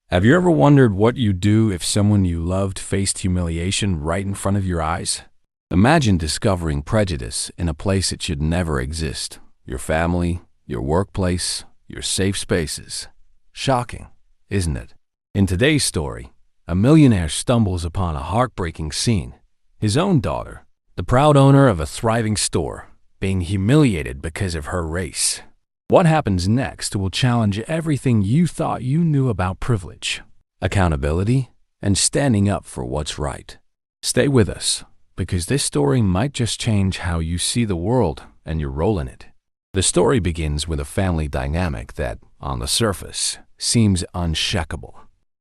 Have you ever wondered what you'd do if someone you loved faced humiliation right in front of your eyes? Imagine discovering prejudice in a place it should never exist. Your family, your workplace, your safe spaces. Shocking, isn't it? In today's story, a millionaire stumbles upon a heartbreaking scene. His own daughter, the proud owner of a thriving store, being humiliated because of her race. What happens next will challenge everything you thought you knew about privilege, accountability, and standing up for what's right. Stay with us, because this story might just change how you see the world and your role in it. The story begins with a family dynamic that, on the surface, seems unshakable.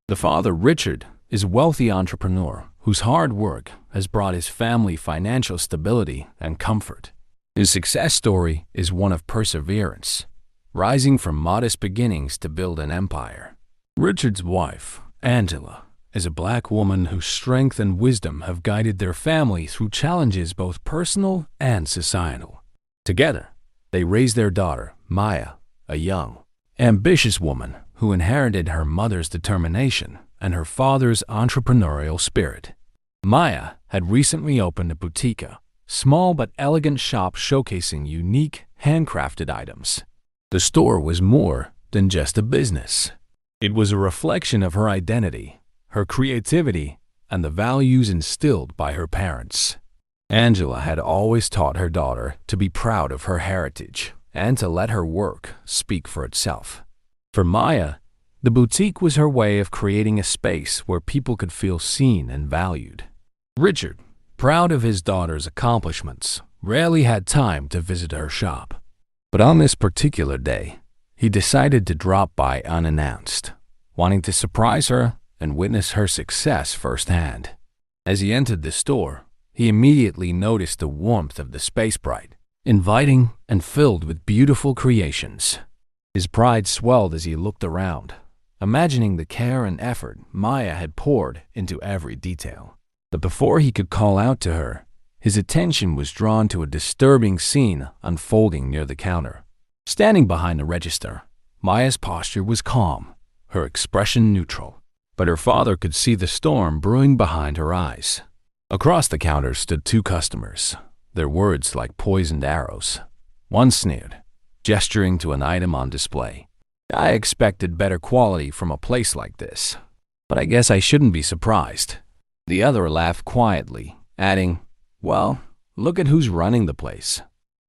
The father, Richard, is a wealthy entrepreneur whose hard work has brought his family financial stability and comfort. His success story is one of perseverance, rising from modest beginnings to build an empire. Richard's wife, Angela, is a black woman whose strength and wisdom have guided their family through challenges both personal and societal. Together, they raise their daughter, Maya, a young, ambitious woman who inherited her mother's determination and her father's entrepreneurial spirit. Maya had recently opened a boutique, a small but elegant shop showcasing unique, handcrafted items. The store was more than just a business. It was a reflection of her identity, her creativity, and the values instilled by her parents. Angela had always taught her daughter to be proud of her heritage and to let her work speak for itself. For Maya, the boutique was her way of creating a space where people could feel seen and valued. Richard, proud of his daughter's accomplishments, rarely had time to visit her shop. But on this particular day, he decided to drop by unannounced, wanting to surprise her and witness her success firsthand. As he entered the store, he immediately noticed the warmth of the space, bright, inviting, and filled with beautiful creations. His pride swelled as he looked around, imagining the care and effort Maya had poured into every detail. But before he could call out to her, his attention was drawn to a disturbing scene unfolding near the counter. Standing behind the register, Maya's posture was calm, her expression neutral, but her father could see the storm brewing behind her eyes. Across the counter stood two customers, their words like poisoned arrows. One sneered, gesturing to an item on display. "I expected better quality from a place like this, but I guess I shouldn't be surprised." The other laughed quietly, adding, "Well, look at who's running the place.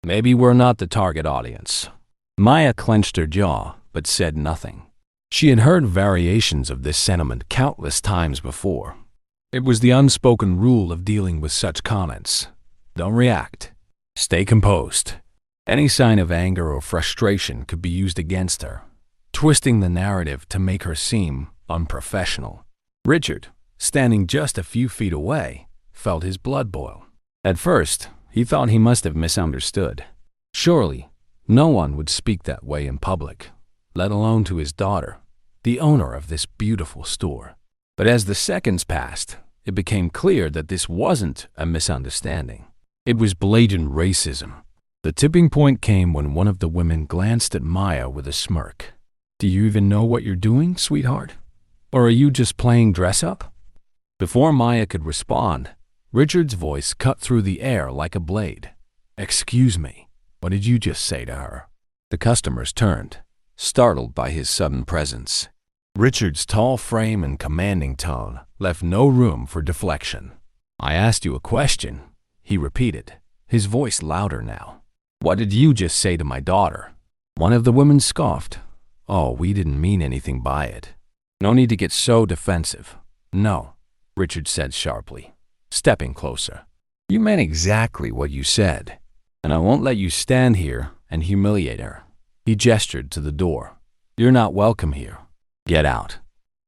Maybe we're not the target audience." Maya clenched her jaw, but said nothing. She had heard variations of this sentiment countless times before. It was the unspoken rule of dealing with such comments. Don't react. Stay composed. Any sign of anger or frustration could be used against her, twisting the narrative to make her seem unprofessional. Richard, standing just a few feet away, felt his blood boil. At first, he thought he must have misunderstood. Surely, no one would speak that way in public, let alone to his daughter, the owner of this beautiful store. But as the seconds passed, it became clear that this wasn't a misunderstanding. It was blatant racism. The tipping point came when one of the women glanced at Maya with a smirk. "Do you even know what you're doing, sweetheart? Or are you just playing dress up?" Before Maya could respond, Richard's voice cut through the air like a blade. "Excuse me, what did you just say to her?" The customers turned, startled by his sudden presence. Richard's tall frame and commanding tone left no room for deflection. "I asked you a question," he repeated, his voice louder now. "What did you just say to my daughter?" One of the women scoffed. "Oh, we didn't mean anything by it. No need to get so defensive." "No," Richard said sharply, stepping closer. "You meant exactly what you said, and I won't let you stand here and humiliate her." He gestured to the door. "You're not welcome here. Get out."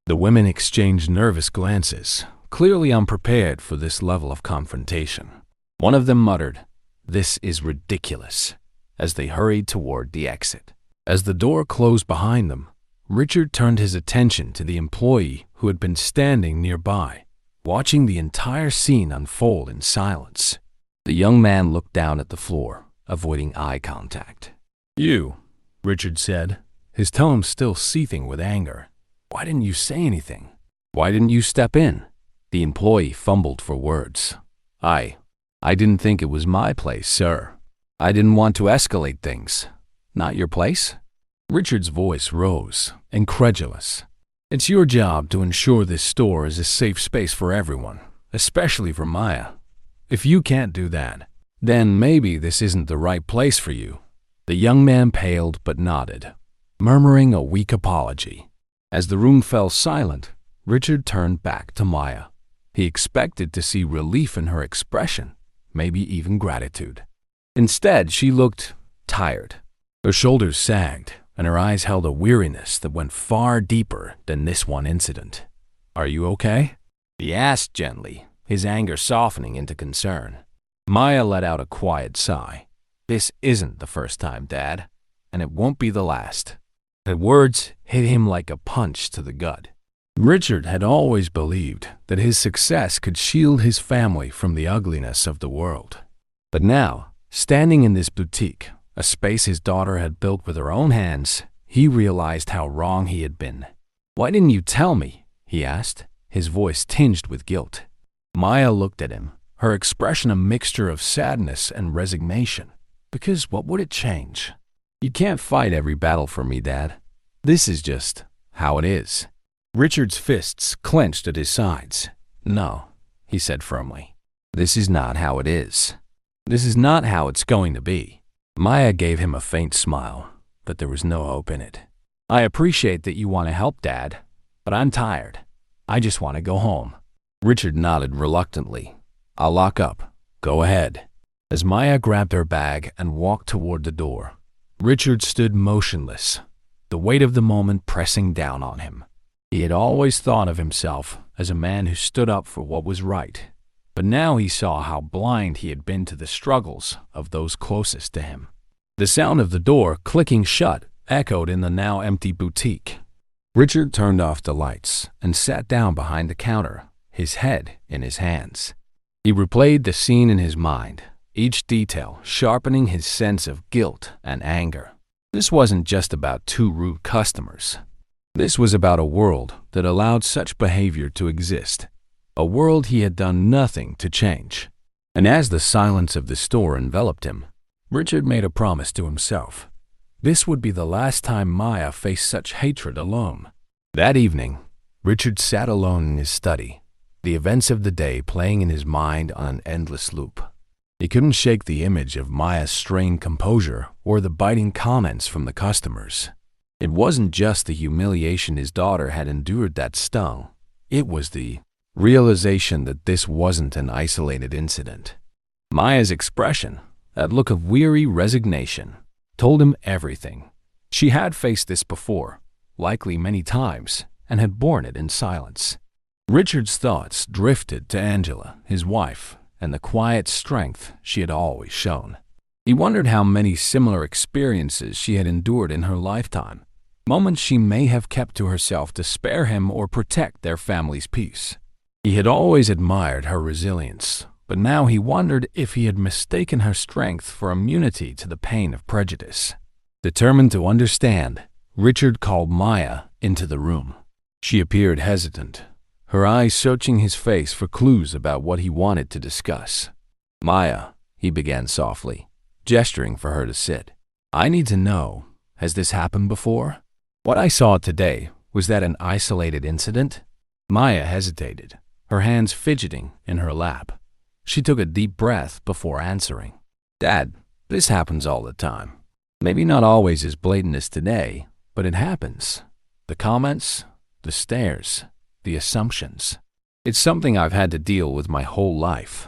The women exchanged nervous glances, clearly unprepared for this level of confrontation. One of them muttered, "This is ridiculous," as they hurried toward the exit. As the door closed behind them, Richard turned his attention to the employee who had been standing nearby, watching the entire scene unfold in silence. The young man looked down at the floor, avoiding eye contact. "You," Richard said, his tone still seething with anger. Why didn't you say anything? Why didn't you step in? The employee fumbled for words. I didn't think it was my place, sir. I didn't want to escalate things. Not your place? Richard's voice rose, incredulous. It's your job to ensure this store is a safe space for everyone, especially for Maya. If you can't do that, then maybe this isn't the right place for you. The young man paled but nodded, murmuring a weak apology. As the room fell silent, Richard turned back to Maya. He expected to see relief in her expression, maybe even gratitude. Instead, she looked tired. Her shoulders sagged, and her eyes held a weariness that went far deeper than this one incident. Are you okay? He asked gently, his anger softening into concern. Maya let out a quiet sigh. This isn't the first time, Dad, and it won't be the last. The words hit him like a punch to the gut. Richard had always believed that his success could shield his family from the ugliness of the world. But now, standing in this boutique, a space his daughter had built with her own hands, he realized how wrong he had been. Why didn't you tell me? He asked, his voice tinged with guilt. Maya looked at him, her expression a mixture of sadness and resignation. Because what would it change? You can't fight every battle for me, Dad. This is just how it is. Richard's fists clenched at his sides. No, he said firmly. This is not how it is. This is not how it's going to be. Maya gave him a faint smile, but there was no hope in it. I appreciate that you want to help, Dad, but I'm tired. I just want to go home. Richard nodded reluctantly. I'll lock up. Go ahead. As Maya grabbed her bag and walked toward the door, Richard stood motionless, the weight of the moment pressing down on him. He had always thought of himself as a man who stood up for what was right, but now he saw how blind he had been to the struggles of those closest to him. The sound of the door clicking shut echoed in the now empty boutique. Richard turned off the lights and sat down behind the counter, his head in his hands. He replayed the scene in his mind, each detail sharpening his sense of guilt and anger. This wasn't just about two rude customers. This was about a world that allowed such behavior to exist, a world he had done nothing to change. And as the silence of the store enveloped him, Richard made a promise to himself. This would be the last time Maya faced such hatred alone. That evening, Richard sat alone in his study, the events of the day playing in his mind on an endless loop. He couldn't shake the image of Maya's strained composure or the biting comments from the customers. It wasn't just the humiliation his daughter had endured that stung. It was the realization that this wasn't an isolated incident. Maya's expression, that look of weary resignation, told him everything. She had faced this before, likely many times, and had borne it in silence. Richard's thoughts drifted to Angela, his wife, and the quiet strength she had always shown. He wondered how many similar experiences she had endured in her lifetime, moments she may have kept to herself to spare him or protect their family's peace. He had always admired her resilience, but now he wondered if he had mistaken her strength for immunity to the pain of prejudice. Determined to understand, Richard called Maya into the room. She appeared hesitant, her eyes searching his face for clues about what he wanted to discuss. Maya, he began softly, gesturing for her to sit. I need to know, has this happened before? What I saw today, was that an isolated incident? Maya hesitated, her hands fidgeting in her lap. She took a deep breath before answering. Dad, this happens all the time. Maybe not always as blatant as today, but it happens. The comments, the stares, the assumptions. It's something I've had to deal with my whole life.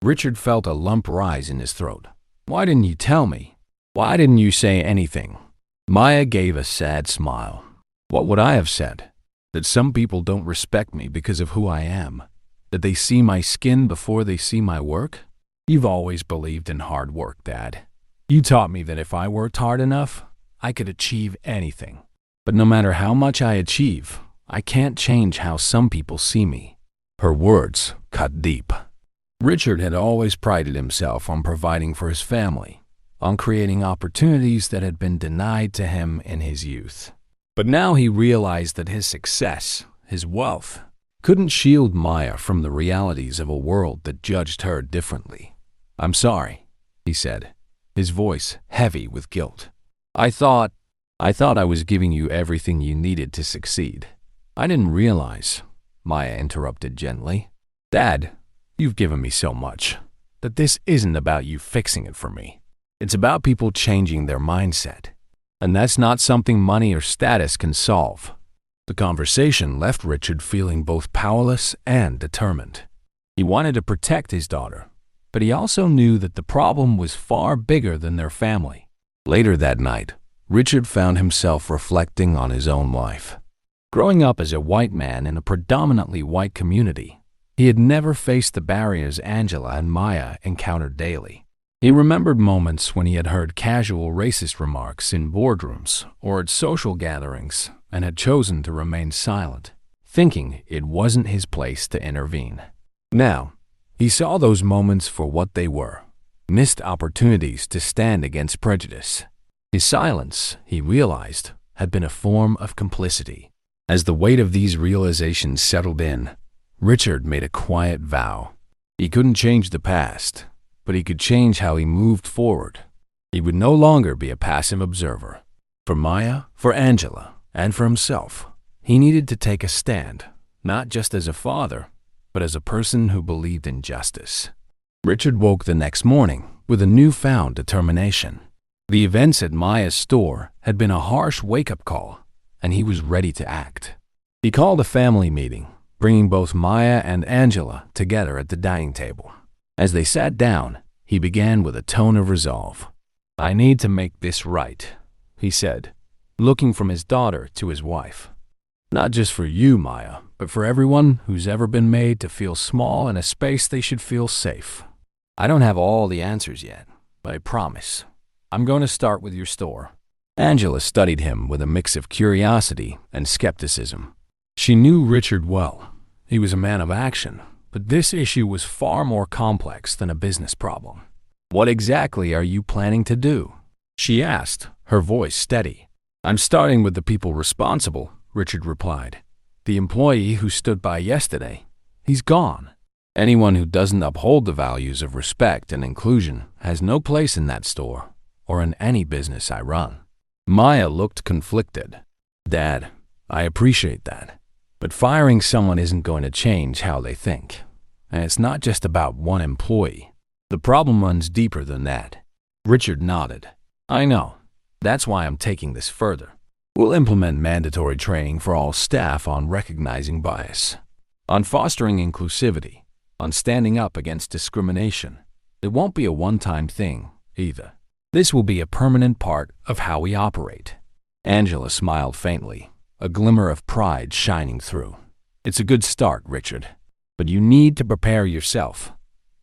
Richard felt a lump rise in his throat. Why didn't you tell me? Why didn't you say anything? Maya gave a sad smile. What would I have said? That some people don't respect me because of who I am? That they see my skin before they see my work? You've always believed in hard work, Dad. You taught me that if I worked hard enough, I could achieve anything. But no matter how much I achieve, I can't change how some people see me. Her words cut deep. Richard had always prided himself on providing for his family, on creating opportunities that had been denied to him in his youth. But now he realized that his success, his wealth, couldn't shield Maya from the realities of a world that judged her differently. "I'm sorry," he said, his voice heavy with guilt. I thought I was giving you everything you needed to succeed." "I didn't realize," Maya interrupted gently. "Dad, you've given me so much that this isn't about you fixing it for me. It's about people changing their mindset. And that's not something money or status can solve." The conversation left Richard feeling both powerless and determined. He wanted to protect his daughter, but he also knew that the problem was far bigger than their family. Later that night, Richard found himself reflecting on his own life. Growing up as a white man in a predominantly white community, he had never faced the barriers Angela and Maya encountered daily. He remembered moments when he had heard casual racist remarks in boardrooms or at social gatherings and had chosen to remain silent, thinking it wasn't his place to intervene. Now, he saw those moments for what they were: missed opportunities to stand against prejudice. His silence, he realized, had been a form of complicity. As the weight of these realizations settled in, Richard made a quiet vow. He couldn't change the past, but he could change how he moved forward. He would no longer be a passive observer. For Maya, for Angela, and for himself, he needed to take a stand, not just as a father, but as a person who believed in justice. Richard woke the next morning with a newfound determination. The events at Maya's store had been a harsh wake-up call, and he was ready to act. He called a family meeting, bringing both Maya and Angela together at the dining table. As they sat down, he began with a tone of resolve. "I need to make this right," he said, looking from his daughter to his wife. "Not just for you, Maya, but for everyone who's ever been made to feel small in a space they should feel safe. I don't have all the answers yet, but I promise. I'm going to start with your store." Angela studied him with a mix of curiosity and skepticism. She knew Richard well. He was a man of action, but this issue was far more complex than a business problem. "What exactly are you planning to do?" she asked, her voice steady. "I'm starting with the people responsible," Richard replied. "The employee who stood by yesterday, he's gone. Anyone who doesn't uphold the values of respect and inclusion has no place in that store or in any business I run." Maya looked conflicted. "Dad, I appreciate that, but firing someone isn't going to change how they think. And it's not just about one employee. The problem runs deeper than that." Richard nodded. "I know. That's why I'm taking this further. We'll implement mandatory training for all staff on recognizing bias, on fostering inclusivity, on standing up against discrimination. It won't be a one-time thing, either. This will be a permanent part of how we operate." Angela smiled faintly, a glimmer of pride shining through. "It's a good start, Richard, but you need to prepare yourself.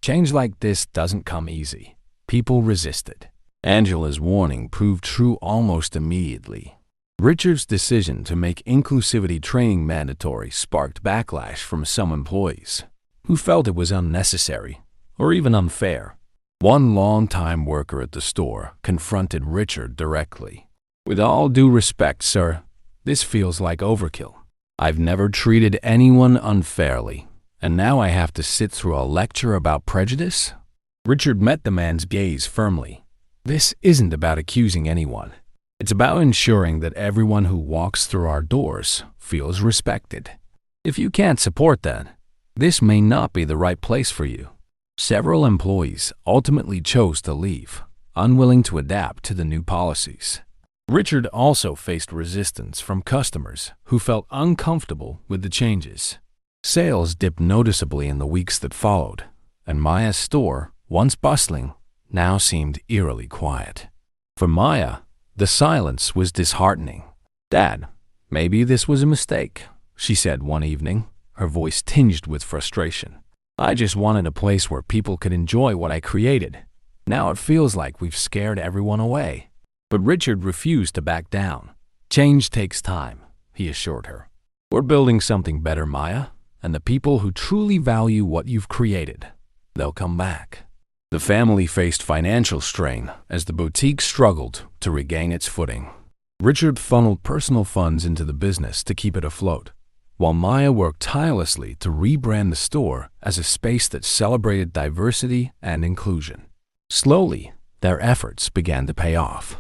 Change like this doesn't come easy. People resist it." Angela's warning proved true almost immediately. Richard's decision to make inclusivity training mandatory sparked backlash from some employees, who felt it was unnecessary or even unfair. One longtime worker at the store confronted Richard directly. "With all due respect, sir, this feels like overkill. I've never treated anyone unfairly, and now I have to sit through a lecture about prejudice?" Richard met the man's gaze firmly. "This isn't about accusing anyone. It's about ensuring that everyone who walks through our doors feels respected. If you can't support that, this may not be the right place for you." Several employees ultimately chose to leave, unwilling to adapt to the new policies. Richard also faced resistance from customers who felt uncomfortable with the changes. Sales dipped noticeably in the weeks that followed, and Maya's store, once bustling, now seemed eerily quiet. For Maya, the silence was disheartening. "Dad, maybe this was a mistake," she said one evening, her voice tinged with frustration. "I just wanted a place where people could enjoy what I created. Now it feels like we've scared everyone away." But Richard refused to back down. "Change takes time," he assured her. "We're building something better, Maya, and the people who truly value what you've created, they'll come back." The family faced financial strain as the boutique struggled to regain its footing. Richard funneled personal funds into the business to keep it afloat, while Maya worked tirelessly to rebrand the store as a space that celebrated diversity and inclusion. Slowly, their efforts began to pay off.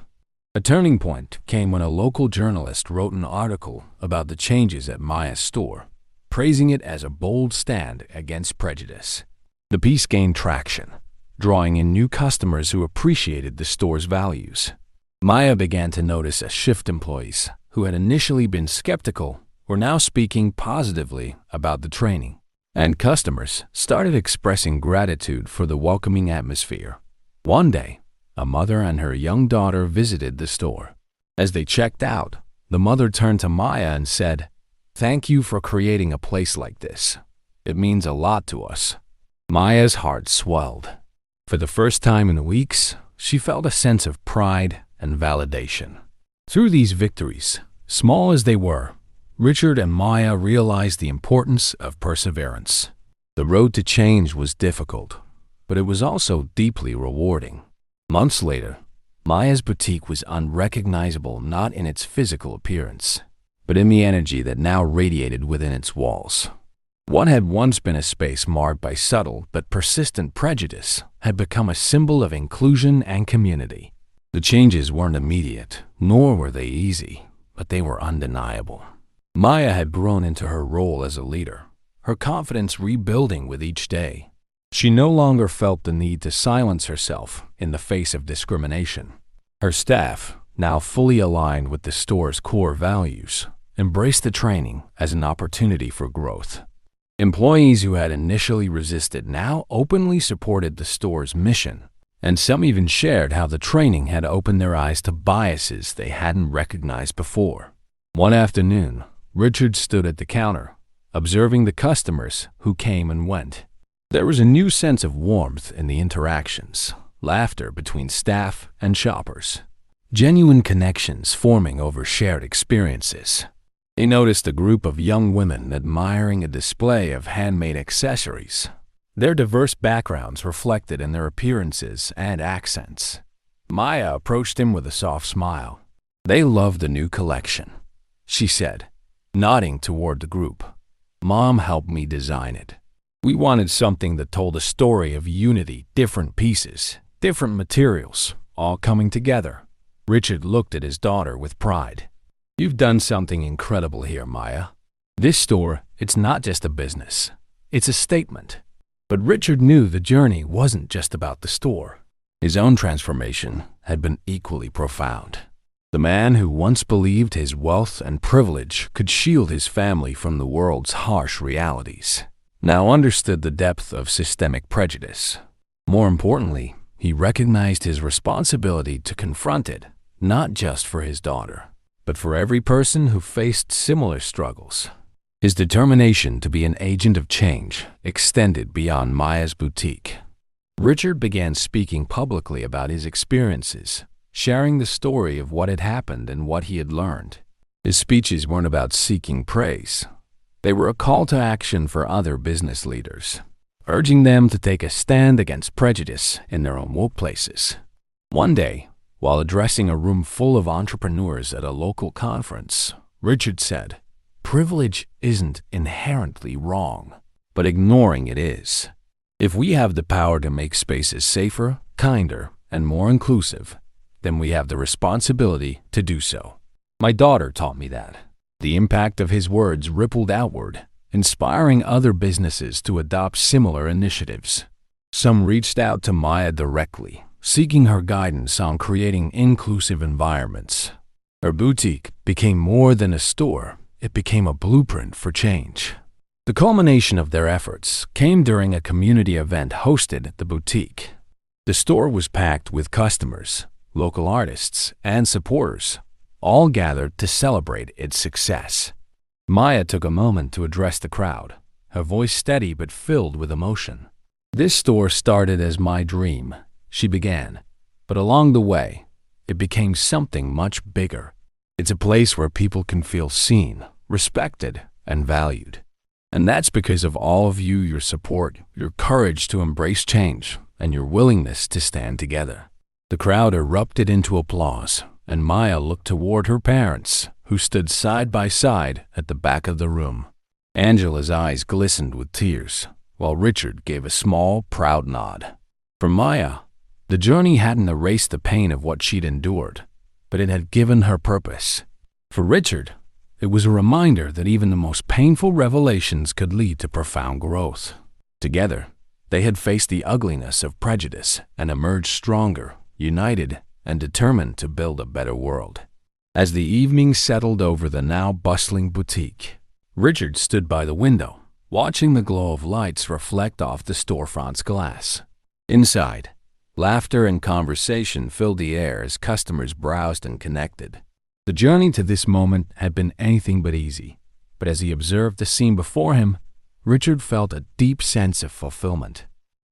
A turning point came when a local journalist wrote an article about the changes at Maya's store, praising it as a bold stand against prejudice. The piece gained traction, drawing in new customers who appreciated the store's values. Maya began to notice a shift. Employees who had initially been skeptical were now speaking positively about the training, and customers started expressing gratitude for the welcoming atmosphere. One day, a mother and her young daughter visited the store. As they checked out, the mother turned to Maya and said, "Thank you for creating a place like this. It means a lot to us." Maya's heart swelled. For the first time in weeks, she felt a sense of pride and validation. Through these victories, small as they were, Richard and Maya realized the importance of perseverance. The road to change was difficult, but it was also deeply rewarding. Months later, Maya's boutique was unrecognizable not in its physical appearance, but in the energy that now radiated within its walls. What had once been a space marred by subtle but persistent prejudice had become a symbol of inclusion and community. The changes weren't immediate, nor were they easy, but they were undeniable. Maya had grown into her role as a leader, her confidence rebuilding with each day. She no longer felt the need to silence herself in the face of discrimination. Her staff, now fully aligned with the store's core values, embraced the training as an opportunity for growth. Employees who had initially resisted now openly supported the store's mission, and some even shared how the training had opened their eyes to biases they hadn't recognized before. One afternoon, Richard stood at the counter, observing the customers who came and went. There was a new sense of warmth in the interactions, laughter between staff and shoppers, genuine connections forming over shared experiences. He noticed a group of young women admiring a display of handmade accessories, their diverse backgrounds reflected in their appearances and accents. Maya approached him with a soft smile. "They love the new collection," she said, nodding toward the group. "Mom helped me design it. We wanted something that told a story of unity, different pieces, different materials, all coming together." Richard looked at his daughter with pride. "You've done something incredible here, Maya. This store, it's not just a business. It's a statement." But Richard knew the journey wasn't just about the store. His own transformation had been equally profound. The man who once believed his wealth and privilege could shield his family from the world's harsh realities now understood the depth of systemic prejudice. More importantly, he recognized his responsibility to confront it, not just for his daughter, but for every person who faced similar struggles. His determination to be an agent of change extended beyond Maya's boutique. Richard began speaking publicly about his experiences, sharing the story of what had happened and what he had learned. His speeches weren't about seeking praise. They were a call to action for other business leaders, urging them to take a stand against prejudice in their own workplaces. One day, while addressing a room full of entrepreneurs at a local conference, Richard said, "Privilege isn't inherently wrong, but ignoring it is. If we have the power to make spaces safer, kinder, and more inclusive, then we have the responsibility to do so." My daughter taught me that. The impact of his words rippled outward, inspiring other businesses to adopt similar initiatives. Some reached out to Maya directly, seeking her guidance on creating inclusive environments. Her boutique became more than a store. It became a blueprint for change. The culmination of their efforts came during a community event hosted at the boutique. The store was packed with customers, local artists, and supporters, all gathered to celebrate its success. Maya took a moment to address the crowd, her voice steady but filled with emotion. "This store started as my dream," she began, "but along the way, it became something much bigger. It's a place where people can feel seen, respected, and valued. And that's because of all of you, your support, your courage to embrace change, and your willingness to stand together." The crowd erupted into applause, and Maya looked toward her parents, who stood side by side at the back of the room. Angela's eyes glistened with tears, while Richard gave a small, proud nod. For Maya, the journey hadn't erased the pain of what she'd endured, but it had given her purpose. For Richard, it was a reminder that even the most painful revelations could lead to profound growth. Together, they had faced the ugliness of prejudice and emerged stronger, united, and determined to build a better world. As the evening settled over the now bustling boutique, Richard stood by the window, watching the glow of lights reflect off the storefront's glass. Inside, laughter and conversation filled the air as customers browsed and connected. The journey to this moment had been anything but easy, but as he observed the scene before him, Richard felt a deep sense of fulfillment.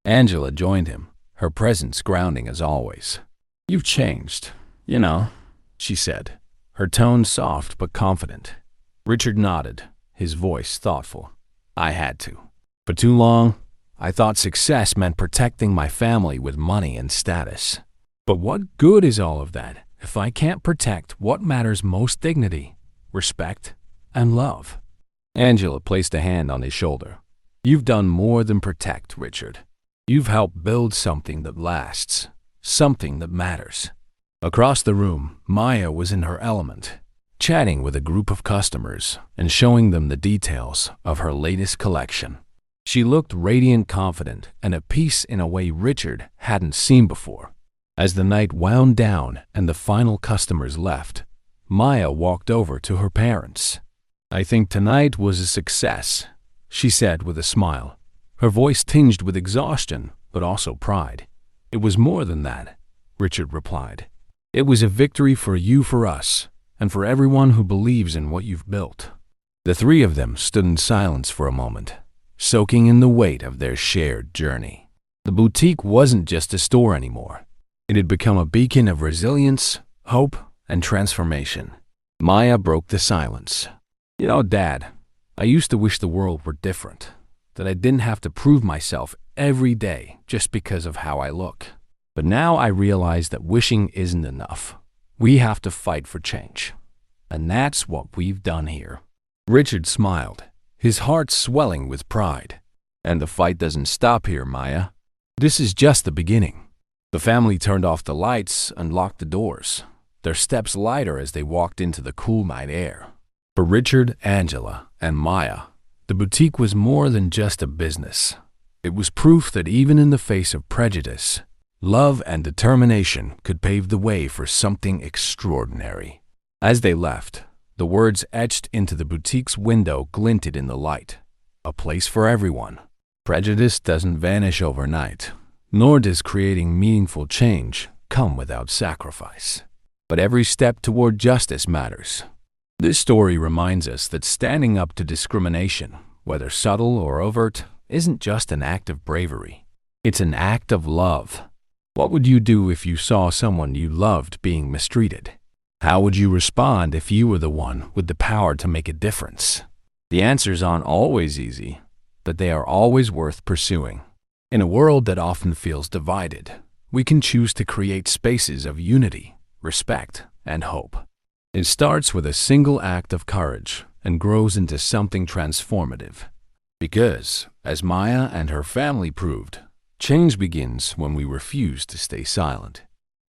Angela joined him, her presence grounding as always. "You've changed, she said, her tone soft but confident. Richard nodded, his voice thoughtful. "I had to. For too long, I thought success meant protecting my family with money and status. But what good is all of that if I can't protect what matters most: dignity, respect, and love?" Angela placed a hand on his shoulder. "You've done more than protect, Richard. You've helped build something that lasts, something that matters." Across the room, Maya was in her element, chatting with a group of customers and showing them the details of her latest collection. She looked radiant, confident, and at peace in a way Richard hadn't seen before. As the night wound down and the final customers left, Maya walked over to her parents. "I think tonight was a success," she said with a smile, her voice tinged with exhaustion but also pride. "It was more than that," Richard replied. "It was a victory for you, for us, and for everyone who believes in what you've built." The three of them stood in silence for a moment, soaking in the weight of their shared journey. The boutique wasn't just a store anymore. It had become a beacon of resilience, hope, and transformation. Maya broke the silence. Dad, I used to wish the world were different, that I didn't have to prove myself every day just because of how I look. But now I realize that wishing isn't enough. We have to fight for change. And that's what we've done here." Richard smiled, his heart swelling with pride. "And the fight doesn't stop here, Maya. This is just the beginning." The family turned off the lights and locked the doors, their steps lighter as they walked into the cool night air. For Richard, Angela, and Maya, the boutique was more than just a business. It was proof that even in the face of prejudice, love and determination could pave the way for something extraordinary. As they left, the words etched into the boutique's window glinted in the light. "A place for everyone. Prejudice doesn't vanish overnight, nor does creating meaningful change come without sacrifice. But every step toward justice matters." This story reminds us that standing up to discrimination, whether subtle or overt, isn't just an act of bravery. It's an act of love. What would you do if you saw someone you loved being mistreated? How would you respond if you were the one with the power to make a difference? The answers aren't always easy, but they are always worth pursuing. In a world that often feels divided, we can choose to create spaces of unity, respect, and hope. It starts with a single act of courage and grows into something transformative. Because, as Maya and her family proved, change begins when we refuse to stay silent.